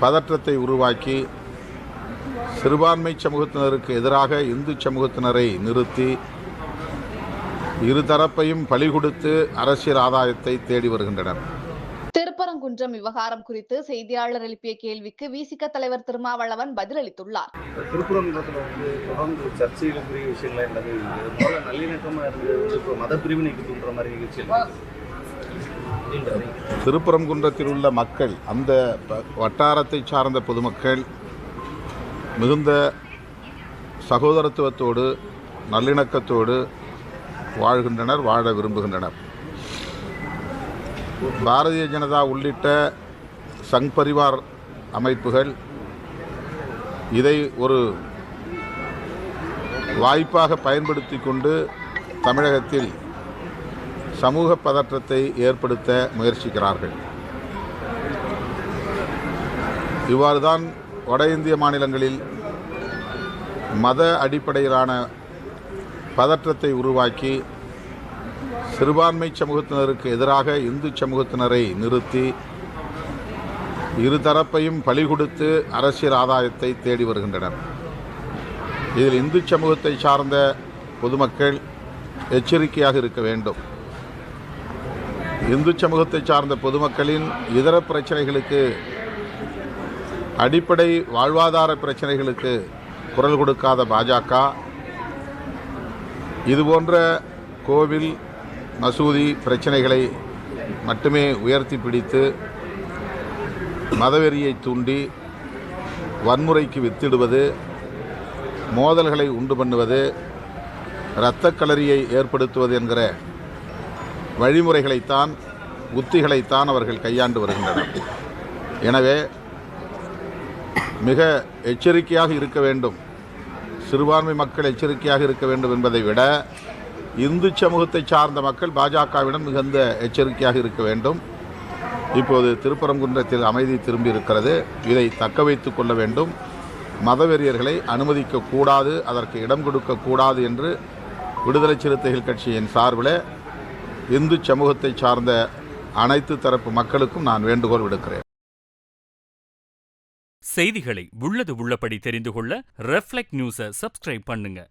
பதற்றத்தை உருவாக்கி சிறுபான்மை சமூகத்தினருக்கு எதிராக இந்து சமூகத்தினரை நிறுத்தி இருதரப்பையும் பலி கொடுத்து அரசியல் ஆதாயத்தை தேடி வருகின்றனர். திருப்பரங்குன்றம் விவகாரம் குறித்து செய்தியாளர் எழுப்பிய கேள்விக்கு விசிக தலைவர் திருமாவளவன் பதிலளித்துள்ளார். திருப்பரங்குன்றத்தில் தொடர்ந்து சர்ச்சைகளுக்குரிய விஷயங்கள் என்னது, நல்லிணக்கமாக இருந்தது, மத பிரிவினைக்கு தூண்டுற மாதிரி நிகழ்ச்சிகள். திருப்பரங்குன்றத்தில் உள்ள மக்கள், அந்த வட்டாரத்தை சார்ந்த பொதுமக்கள் மிகுந்த சகோதரத்துவத்தோடு நல்லிணக்கத்தோடு வாழ்கின்றனர், வாழ விரும்புகின்றனர். பாரதிய ஜனதா உள்ளிட்ட சங் பரிவார் அமைப்புகள் இதை ஒரு வாய்ப்பாக பயன்படுத்தி கொண்டு தமிழகத்தில் சமூக பதற்றத்தை ஏற்படுத்த முயற்சிக்கிறார்கள். இவ்வாறுதான் வட இந்திய மாநிலங்களில் மத அடிப்படையிலான பதற்றத்தை உருவாக்கி சிறுபான்மை சமூகத்தினருக்கு எதிராக இந்து சமூகத்தினரை நிறுத்தி இருதரப்பையும் பலி கொடுத்து அரசியல் ஆதாயத்தை தேடி வருகின்றனர். இதில் இந்து சமூகத்தை சார்ந்த பொதுமக்கள் எச்சரிக்கையாக இருக்க வேண்டும். இந்து சமூகத்தை சார்ந்த பொதுமக்களின் இதர பிரச்சனைகளுக்கு, அடிப்படை வாழ்வாதார பிரச்சனைகளுக்கு குரல் கொடுக்காத பாஜக இதுபோன்ற கோவில் மசூதி பிரச்சனைகளை மட்டுமே உயர்த்தி பிடித்து மதவெறியை தூண்டி வன்முறைக்கு வித்திடுவது, மோதல்களை உண்டு பண்ணுவது, இரத்த களரியை ஏற்படுத்துவது என்கிற வழிமுறைகளைத்தான், உத்திகளைத்தான் அவர்கள் கையாண்டு வருகின்றனர். எனவே மிக எச்சரிக்கையாக இருக்க வேண்டும். சிறுபான்மை மக்கள் எச்சரிக்கையாக இருக்க வேண்டும் என்பதை விட இந்து சமூகத்தை சார்ந்த மக்கள் பாஜகவிடம் மிகுந்த எச்சரிக்கையாக இருக்க வேண்டும். இப்போது திருப்பரங்குன்றத்தில் அமைதி திரும்பி இருக்கிறது. இதை தக்க வைத்துக் கொள்ள வேண்டும். மதவெறியர்களை அனுமதிக்கக்கூடாது, அதற்கு இடம் கொடுக்கக்கூடாது என்று விடுதலை சிறுத்தைகள் கட்சியின் சார்பில் இந்து சமூகத்தை சார்ந்த அனைத்து தரப்பு மக்களுக்கும் நான் வேண்டுகோள் விடுக்கிறேன். செய்திகளை உள்ளது உள்ளபடி தெரிந்து கொள்ள ரெஃப்ளெக்ட் நியூஸை சப்ஸ்கிரைப் பண்ணுங்க.